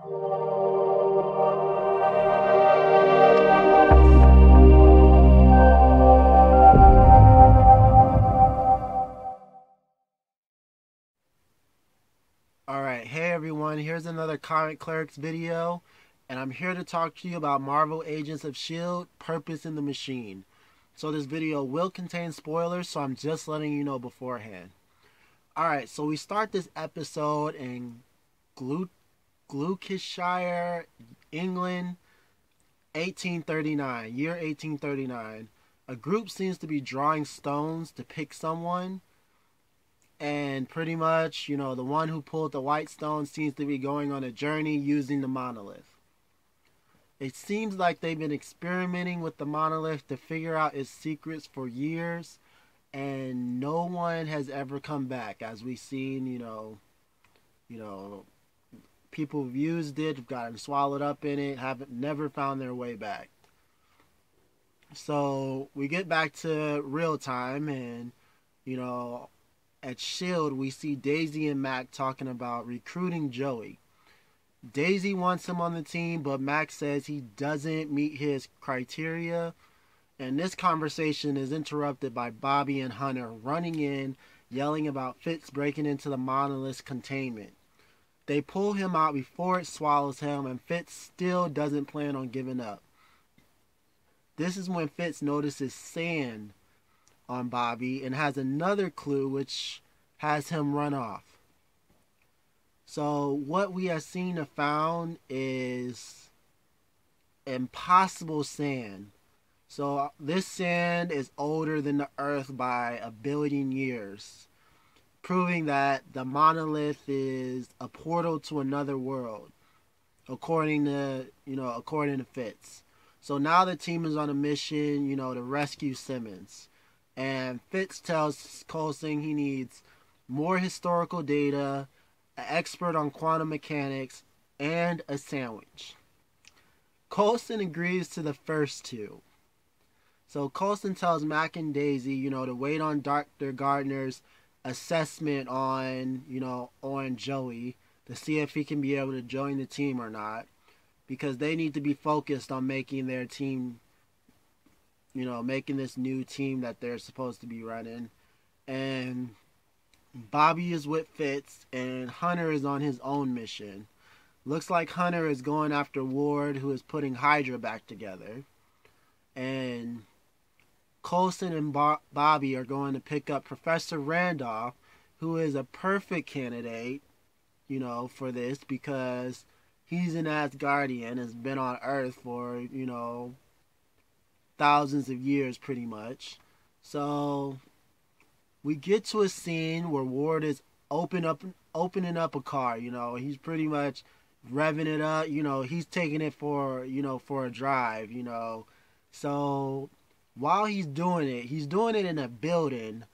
Alright, hey everyone, here's another Comic Clerks video, and I'm here to talk to you about Marvel Agents of S.H.I.E.L.D. Purpose in the Machine. So this video will contain spoilers, so I'm just letting you know beforehand. Alright, so we start this episode in Gloucestershire, England, 1839, year 1839. A group seems to be drawing stones to pick someone. And pretty much, the one who pulled the white stone seems to be going on a journey using the monolith. It seems like they've been experimenting with the monolith to figure out its secrets for years, and no one has ever come back. As we've seen, people who've used it, have gotten swallowed up in it, never found their way back. So we get back to real time, and at S.H.I.E.L.D., we see Daisy and Mac talking about recruiting Joey. Daisy wants him on the team, but Mac says he doesn't meet his criteria. And this conversation is interrupted by Bobby and Hunter running in, yelling about Fitz breaking into the monolith's containment. They pull him out before it swallows him, and Fitz still doesn't plan on giving up. This is when Fitz notices sand on Bobby and has another clue which has him run off. So what we have seen and found is impossible sand. So this sand is older than the earth by 1 billion years, proving that the monolith is a portal to another world, according to Fitz. So now the team is on a mission, to rescue Simmons. And Fitz tells Coulson he needs more historical data, an expert on quantum mechanics, and a sandwich. Coulson agrees to the first two. So Coulson tells Mac and Daisy, to wait on Dr. Gardner's assessment on Joey to see if he can be able to join the team or not, because they need to be focused on making their team, making this new team that they're supposed to be running. And Bobby is with Fitz, and Hunter is on his own mission. Looks like Hunter is going after Ward, who is putting Hydra back together. And Coulson and Bobby are going to pick up Professor Randolph, who is a perfect candidate, for this, because he's an Asgardian, has been on Earth for, thousands of years pretty much. So we get to a scene where Ward is opening up a car. He's pretty much revving it up. He's taking it for a drive. So while he's doing it in a building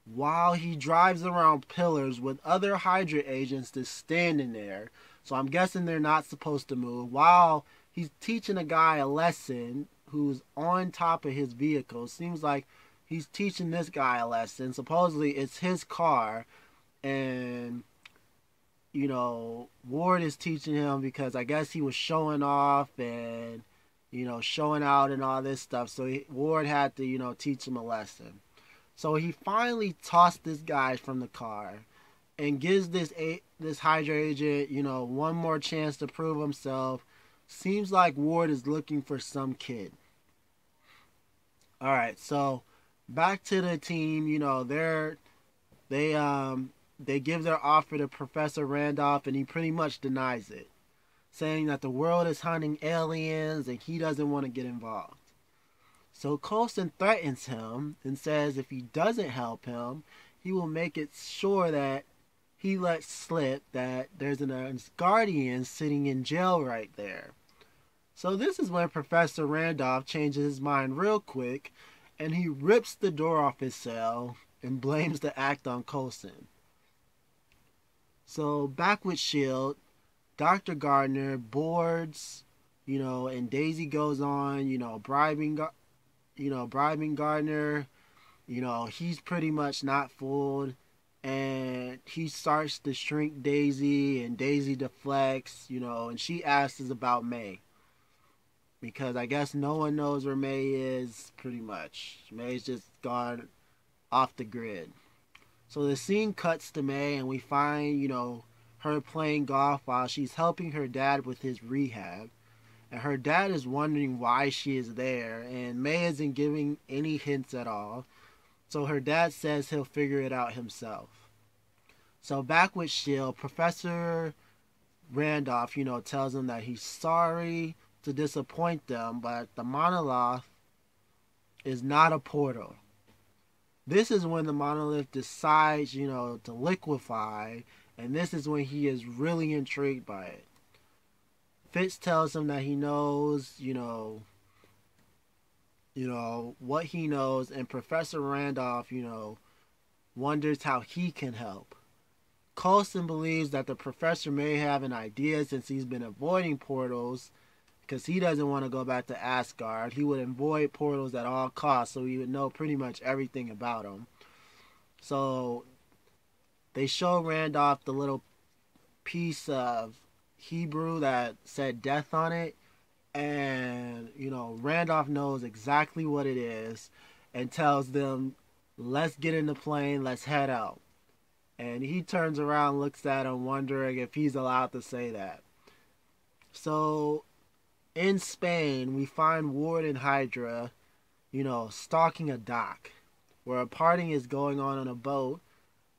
while he drives around pillars with other Hydra agents just standing there. So I'm guessing they're not supposed to move while he's teaching a guy a lesson who's on top of his vehicle. Seems like he's teaching this guy a lesson. Supposedly it's his car, and Ward is teaching him because I guess he was showing off and showing out and all this stuff. So Ward had to teach him a lesson. So he finally tossed this guy from the car and gives this Hydra agent one more chance to prove himself. Seems like Ward is looking for some kid. Alright, so back to the team. They give their offer to Professor Randolph, and he pretty much denies it, saying that the world is hunting aliens and he doesn't want to get involved. So Coulson threatens him and says if he doesn't help him, he will make it sure that he lets slip that there's an Asgardian sitting in jail right there. So this is when Professor Randolph changes his mind real quick, and he rips the door off his cell and blames the act on Coulson. So back with S.H.I.E.L.D., Dr. Gardner boards, and Daisy goes on, bribing Gardner. He's pretty much not fooled. and he starts to shrink Daisy, and Daisy deflects, and she asks us about May. Because I guess no one knows where May is, pretty much. May's just gone off the grid. So the scene cuts to May, and we find, her playing golf while she's helping her dad with his rehab. And her dad is wondering why she is there, and May isn't giving any hints at all. So her dad says he'll figure it out himself. So back with S.H.I.E.L.D., Professor Randolph, tells him that he's sorry to disappoint them, but the monolith is not a portal. This is when the monolith decides, to liquefy, and this is when he is really intrigued by it. Fitz tells him that he knows, what he knows, and Professor Randolph, wonders how he can help. Coulson believes that the professor may have an idea since he's been avoiding portals because he doesn't want to go back to Asgard. He would avoid portals at all costs, so he would know pretty much everything about them. So they show Randolph the little piece of Hebrew that said death on it, and Randolph knows exactly what it is and tells them, let's get in the plane, let's head out. And he turns around, looks at him, wondering if he's allowed to say that. So in Spain, we find Ward and Hydra, stalking a dock where a party is going on a boat.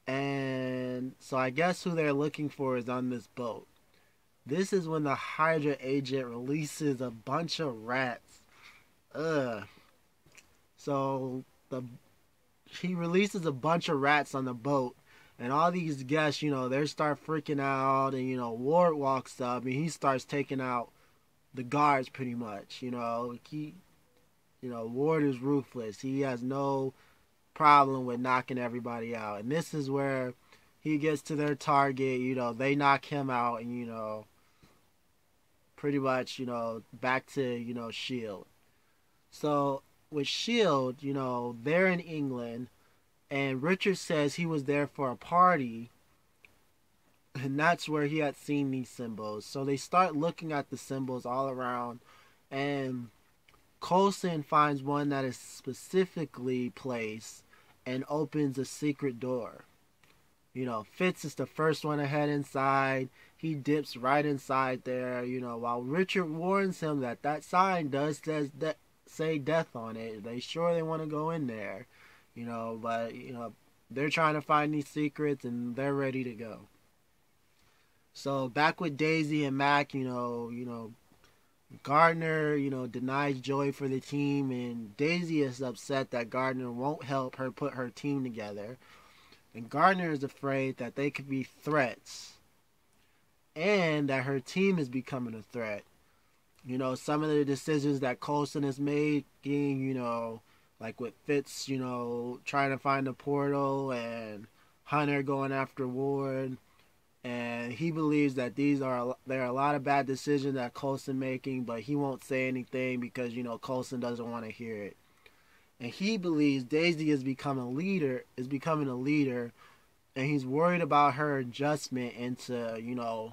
And so I guess who they're looking for is on this boat. This is when the Hydra agent releases a bunch of rats. So he releases a bunch of rats on the boat. And all these guests, they start freaking out. And, Ward walks up and he starts taking out the guards pretty much. Ward is ruthless. He has no problem with knocking everybody out. And this is where he gets to their target. They knock him out and, pretty much, back to, S.H.I.E.L.D. So with S.H.I.E.L.D., they're in England. And Richard says he was there for a party, and that's where he had seen these symbols. So they start looking at the symbols all around, and Coulson finds one that is specifically placed and opens a secret door. Fitz is the first one to head inside. He dips right inside there, while Richard warns him that sign does say death on it. They want to go in there. But they're trying to find these secrets and they're ready to go. So back with Daisy and Mac, Gardner, denies joy for the team, and Daisy is upset that Gardner won't help her put her team together. And Gardner is afraid that they could be threats and that her team is becoming a threat. Some of the decisions that Coulson is making, like with Fitz, trying to find a portal, and Hunter going after Ward. And he believes that there are a lot of bad decisions that Coulson making, but he won't say anything because, Coulson doesn't want to hear it. And he believes Daisy is becoming a leader, and he's worried about her adjustment into,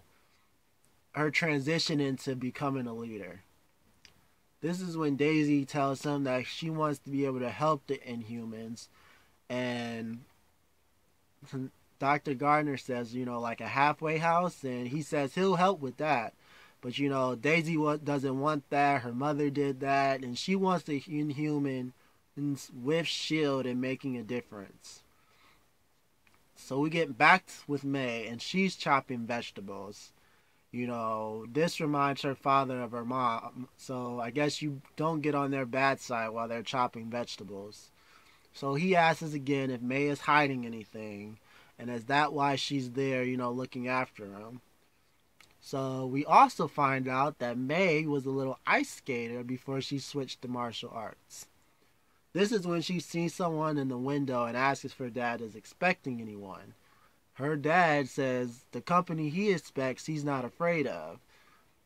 her transition into becoming a leader. This is when Daisy tells him that she wants to be able to help the Inhumans. And Dr. Gardner says, like a halfway house. And he says he'll help with that. But, Daisy doesn't want that. Her mother did that. And she wants the Inhumans with S.H.I.E.L.D. and making a difference. So we get back with May. And she's chopping vegetables. This reminds her father of her mom. So I guess you don't get on their bad side while they're chopping vegetables. So he asks again if May is hiding anything. And is that why she's there, looking after him? So we also find out that May was a little ice skater before she switched to martial arts. This is when she sees someone in the window and asks if her dad is expecting anyone. Her dad says the company he expects he's not afraid of.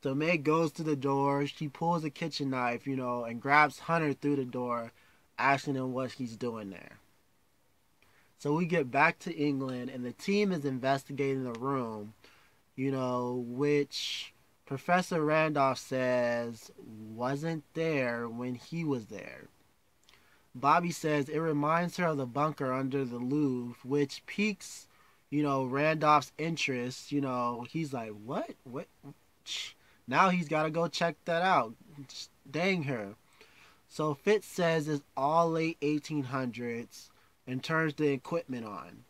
So May goes to the door, she pulls a kitchen knife, and grabs Hunter through the door, asking him what he's doing there. So we get back to England, and the team is investigating the room, which Professor Randolph says wasn't there when he was there. Bobby says it reminds her of the bunker under the Louvre, which piques, Randolph's interest. He's like, what? What? Now he's got to go check that out. Dang her. So Fitz says it's all late 1800s and turns the equipment on.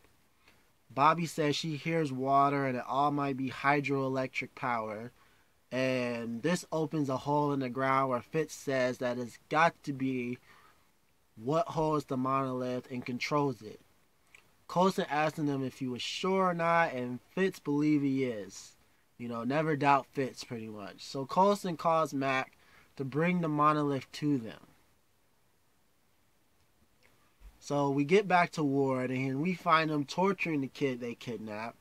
Bobby says she hears water and it all might be hydroelectric power. And this opens a hole in the ground where Fitz says that it's got to be what holds the monolith and controls it. Coulson asking him if he was sure or not, and Fitz believe he is. Never doubt Fitz pretty much. So Coulson calls Mac to bring the monolith to them. So we get back to Ward, and we find him torturing the kid they kidnapped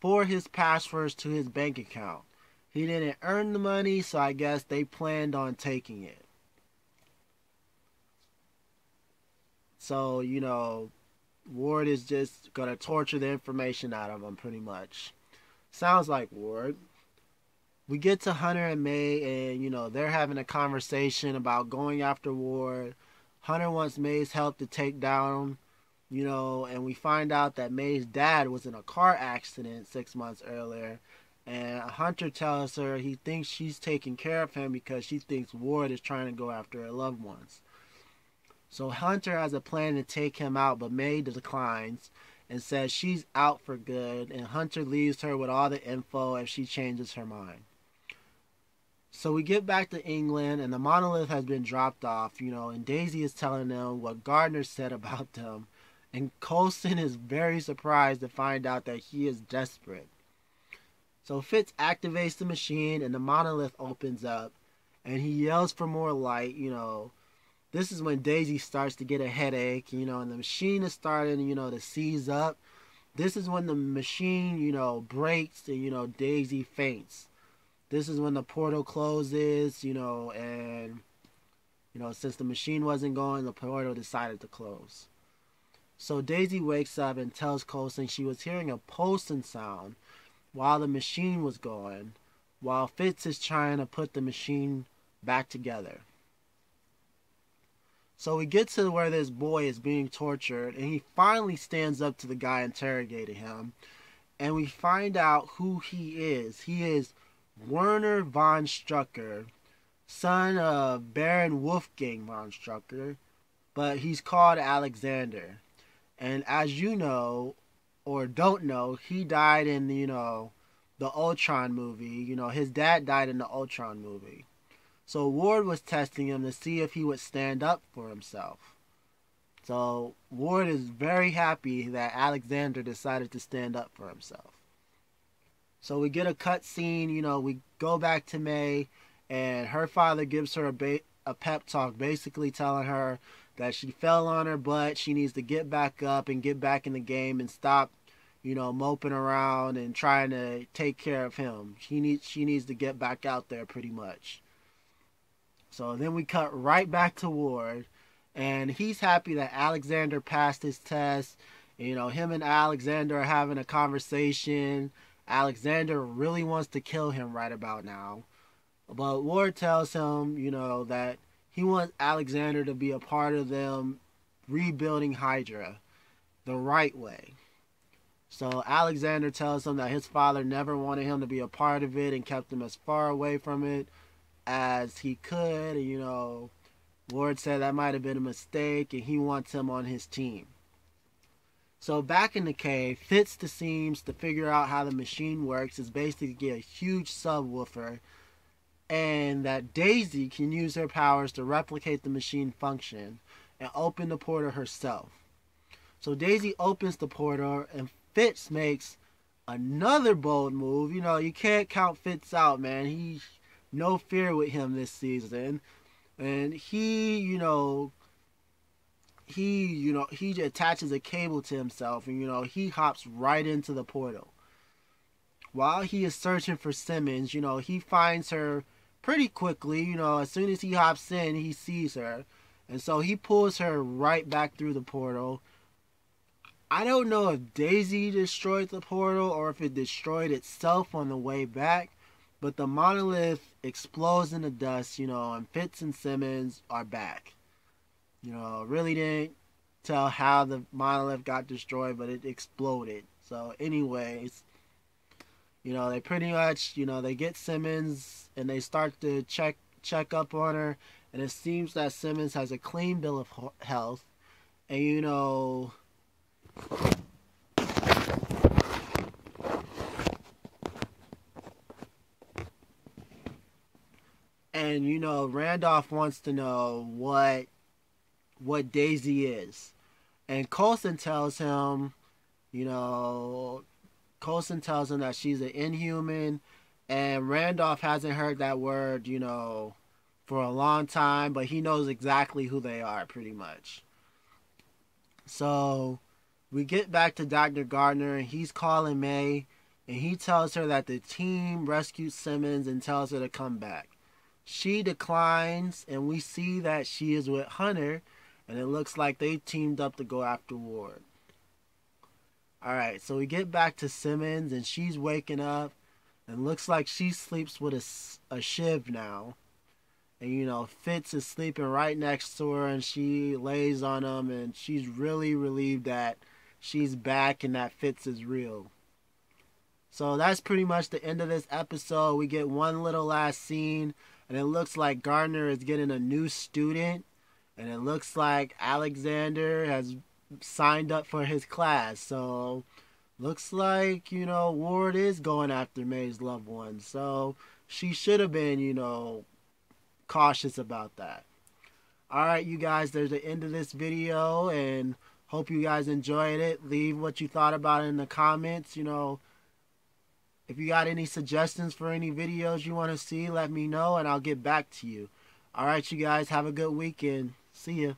for his passwords to his bank account. He didn't earn the money, so I guess they planned on taking it. So, Ward is just going to torture the information out of him, pretty much. Sounds like Ward. We get to Hunter and May, and, they're having a conversation about going after Ward. Hunter wants May's help to take down, and we find out that May's dad was in a car accident 6 months earlier. And Hunter tells her he thinks she's taking care of him because she thinks Ward is trying to go after her loved ones. So Hunter has a plan to take him out, but May declines and says she's out for good, and Hunter leaves her with all the info if she changes her mind. So we get back to England, and the monolith has been dropped off, and Daisy is telling them what Gardner said about them, and Coulson is very surprised to find out that he is desperate. So Fitz activates the machine, and the monolith opens up, and he yells for more light. This is when Daisy starts to get a headache, and the machine is starting, to seize up. This is when the machine, breaks and, Daisy faints. This is when the portal closes, and, since the machine wasn't going, the portal decided to close. So Daisy wakes up and tells Coulson she was hearing a pulsing sound while the machine was going, while Fitz is trying to put the machine back together. So we get to where this boy is being tortured, and he finally stands up to the guy interrogating him, and we find out who he is. He is Werner von Strucker, son of Baron Wolfgang von Strucker, but he's called Alexander. And as you know, or don't know, he died in, the Ultron movie. His dad died in the Ultron movie. So Ward was testing him to see if he would stand up for himself. So Ward is very happy that Alexander decided to stand up for himself. So we get a cut scene, we go back to May, and her father gives her a pep talk, basically telling her that she fell on her butt, she needs to get back up and get back in the game and stop, moping around and trying to take care of him. She needs to get back out there pretty much. So then we cut right back to Ward, and he's happy that Alexander passed his test. Him and Alexander are having a conversation. Alexander really wants to kill him right about now. But Ward tells him, that he wants Alexander to be a part of them rebuilding Hydra the right way. So Alexander tells him that his father never wanted him to be a part of it and kept him as far away from it as he could. Ward said that might have been a mistake, and he wants him on his team. So back in the cave, Fitz seems to figure out how the machine works. Is basically get a huge subwoofer, and that Daisy can use her powers to replicate the machine function and open the portal herself. So Daisy opens the portal, and Fitz makes another bold move. You can't count Fitz out, man. He's no fear with him this season, and he attaches a cable to himself, and he hops right into the portal. While he is searching for Simmons, he finds her pretty quickly. As soon as he hops in, he sees her, and so he pulls her right back through the portal I don't know if Daisy destroyed the portal or if it destroyed itself on the way back, but the monolith explodes in the dust, and Fitz and Simmons are back. Really didn't tell how the monolith got destroyed, but it exploded. So, anyways, they pretty much, they get Simmons and they start to check up on her, and it seems that Simmons has a clean bill of health, and Randolph wants to know what Daisy is, and you know, Coulson tells him that she's an inhuman, and Randolph hasn't heard that word, for a long time, but he knows exactly who they are, pretty much. So we get back to Dr. Gardner, and he's calling May, and he tells her that the team rescued Simmons and tells her to come back. She declines, and we see that she is with Hunter, and it looks like they teamed up to go after Ward. Alright, so we get back to Simmons, and she's waking up, and looks like she sleeps with a S.H.I.E.L.D. now. And, Fitz is sleeping right next to her, and she lays on him, and she's really relieved that she's back and that Fitz is real. So that's pretty much the end of this episode. We get one little last scene, and it looks like Gardner is getting a new student, and it looks like Alexander has signed up for his class. So looks like, Ward is going after May's loved one. So she should have been, cautious about that. Alright, you guys, there's the end of this video, and hope you guys enjoyed it. Leave what you thought about it in the comments. If you got any suggestions for any videos you want to see, let me know, and I'll get back to you. Alright, you guys, have a good weekend. See ya.